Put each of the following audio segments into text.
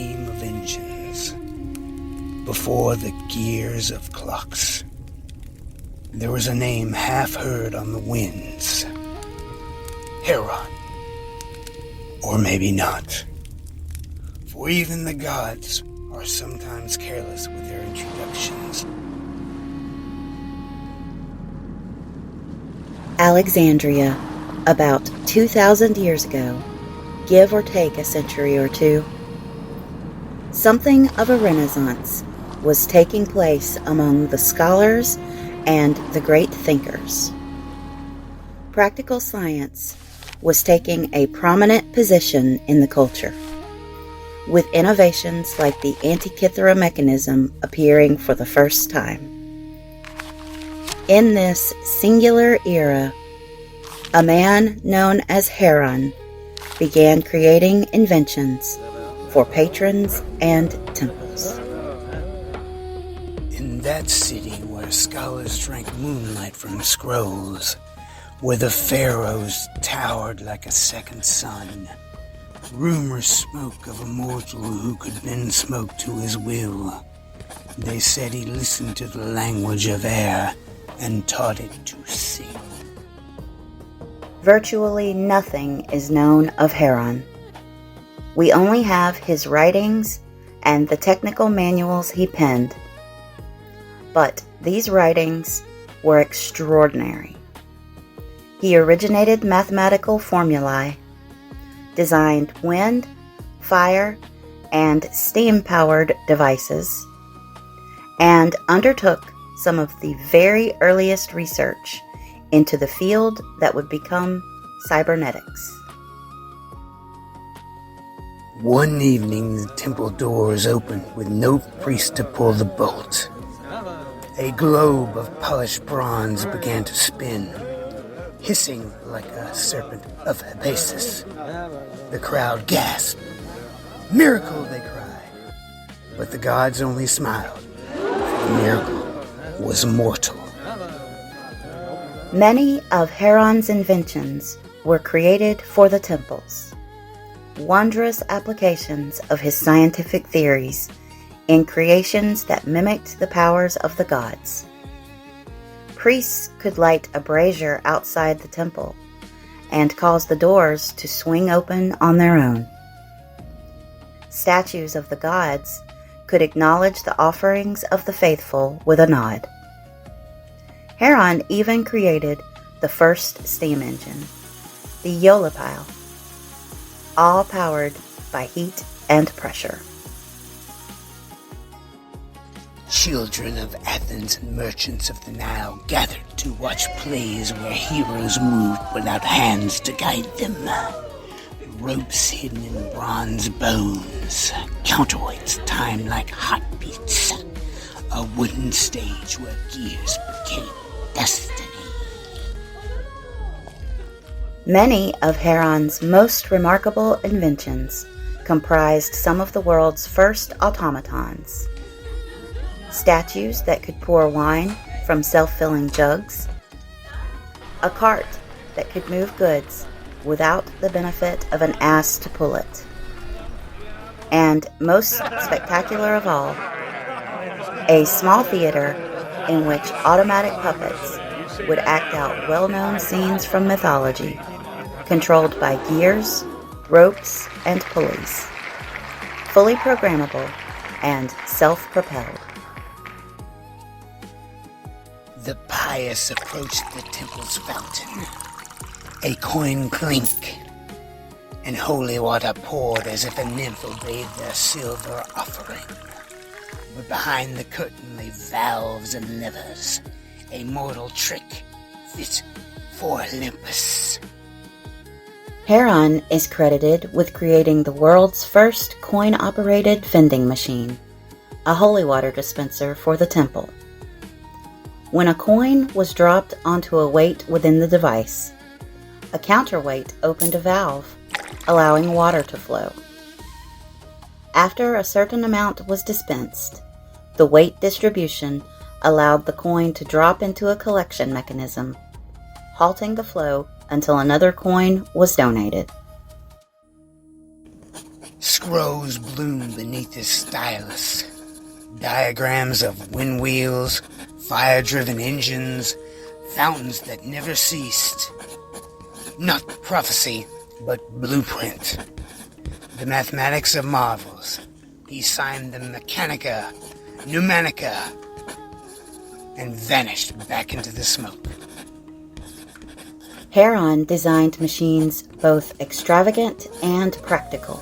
team of engines. Before the gears of clocks, there was a name half heard on the winds. Heron. Or maybe not. For even the gods are sometimes careless with their introductions. Alexandria, about 2,000 years ago, give or take a century or two. Something of a renaissance was taking place among the scholars and the great thinkers. Practical science was taking a prominent position in the culture, with innovations like the Antikythera mechanism appearing for the first time. In this singular era, a man known as Heron began creating inventions for patrons and temples. In that city where scholars drank moonlight from scrolls, where the pharaohs towered like a second sun, rumors spoke of a mortal who could bend smoke to his will. They said he listened to the language of air and taught it to sing. Virtually nothing is known of Heron. We only have his writings and the technical manuals he penned. But these writings were extraordinary. He originated mathematical formulae, designed wind, fire, and steam-powered devices, and undertook some of the very earliest research into the field that would become cybernetics. One evening, the temple doors opened with no priest to pull the bolt. A globe of polished bronze began to spin, hissing like a serpent of Hephaestus. The crowd gasped. "Miracle!" they cried. But the gods only smiled. The miracle was mortal. Many of Heron's inventions were created for the temples, wondrous applications of his scientific theories in creations that mimicked the powers of the gods. Priests could light a brazier outside the temple and cause the doors to swing open on their own. Statues of the gods could acknowledge the offerings of the faithful with a nod. Heron even created the first steam engine, the Eolipile, all powered by heat and pressure. Children of Athens and merchants of the Nile gathered to watch plays where heroes moved without hands to guide them. Ropes hidden in bronze bones, counterweights timed like heartbeats. A wooden stage where gears became destiny. Many of Heron's most remarkable inventions comprised some of the world's first automatons. Statues that could pour wine from self-filling jugs, a cart that could move goods without the benefit of an ass to pull it, and most spectacular of all, a small theater in which automatic puppets would act out well-known scenes from mythology, controlled by gears, ropes, and pulleys, fully programmable and self-propelled. The pious approached the temple's fountain. A coin clink, and holy water poured as if a nymph obeyed their silver offering. But behind the curtain lay valves and levers, a mortal trick fit for Olympus. Heron is credited with creating the world's first coin-operated vending machine, a holy water dispenser for the temple. When a coin was dropped onto a weight within the device, a counterweight opened a valve, allowing water to flow. After a certain amount was dispensed, the weight distribution allowed the coin to drop into a collection mechanism, halting the flow until another coin was donated. Scrolls bloom beneath his stylus. Diagrams of wind wheels, fire-driven engines, fountains that never ceased. Not prophecy, but blueprint. The mathematics of marvels. He signed them Mechanica, Pneumatica, and vanished back into the smoke. Heron designed machines both extravagant and practical.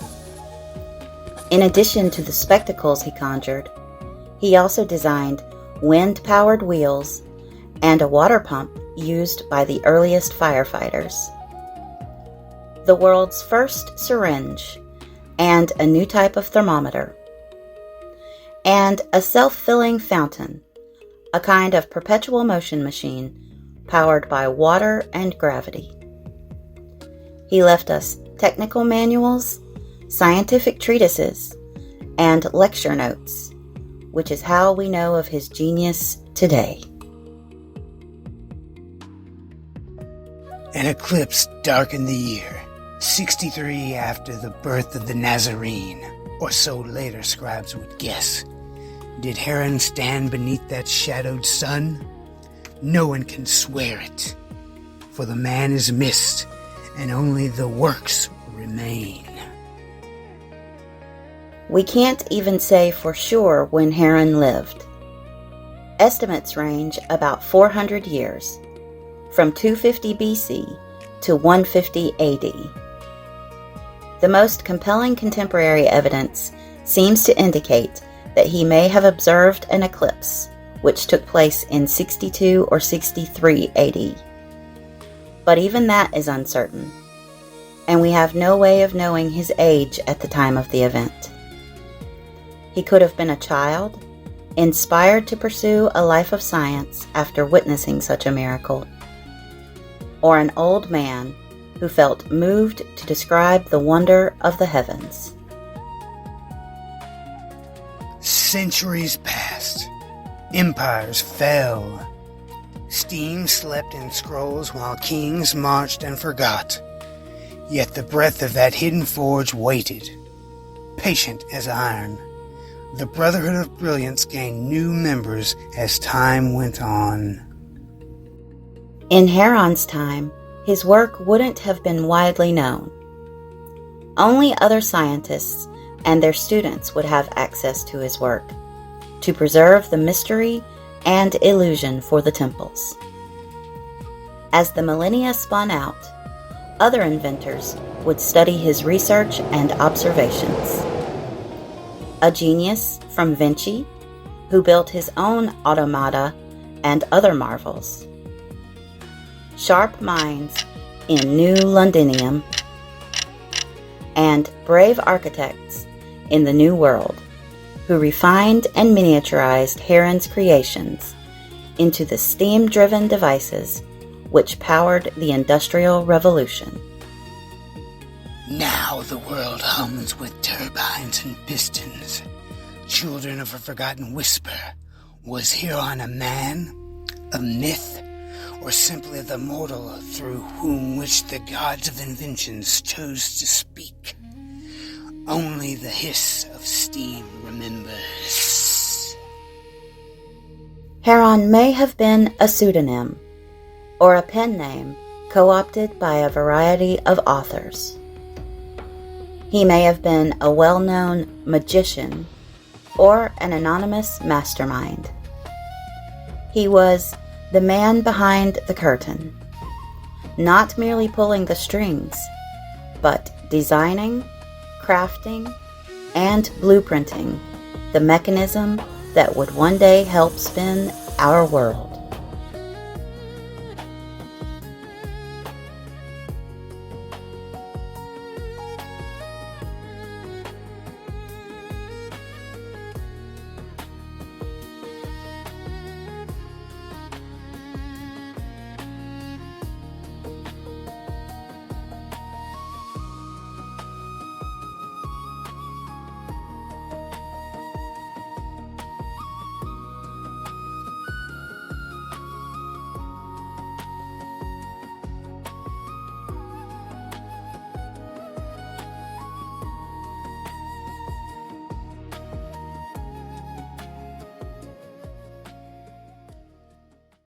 In addition to the spectacles he conjured, he also designed wind-powered wheels and a water pump used by the earliest firefighters. The world's first syringe and a new type of thermometer. And a self-filling fountain, a kind of perpetual motion machine powered by water and gravity. He left us technical manuals, scientific treatises, and lecture notes, which is how we know of his genius today. An eclipse darkened the year, 63 after the birth of the Nazarene, or so later scribes would guess. Did Heron stand beneath that shadowed sun? No one can swear it, for the man is missed, and only the works remain. We can't even say for sure when Heron lived. Estimates range about 400 years, from 250 BC to 150 AD. The most compelling contemporary evidence seems to indicate that he may have observed an eclipse, which took place in 62 or 63 AD. But even that is uncertain, and we have no way of knowing his age at the time of the event. He could have been a child, inspired to pursue a life of science after witnessing such a miracle, or an old man who felt moved to describe the wonder of the heavens. Centuries passed. Empires fell. Steam slept in scrolls while kings marched and forgot. Yet the breath of that hidden forge waited, patient as iron. The Brotherhood of Brilliance gained new members as time went on. In Heron's time, his work wouldn't have been widely known. Only other scientists and their students would have access to his work, to preserve the mystery and illusion for the temples. As the millennia spun out, other inventors would study his research and observations. A genius from Vinci, who built his own automata and other marvels. Sharp minds in New Londinium, and brave architects in the New World, who refined and miniaturized Heron's creations into the steam-driven devices which powered the Industrial Revolution. Now the world hums with turbines and pistons. Children of a forgotten whisper. Was Heron a man, a myth, or simply the mortal through whom which the gods of inventions chose to speak? Only the hiss of steam remembers. Heron may have been a pseudonym, or a pen name co-opted by a variety of authors. He may have been a well-known magician or an anonymous mastermind. He was the man behind the curtain, not merely pulling the strings, but designing, crafting, and blueprinting the mechanism that would one day help spin our world.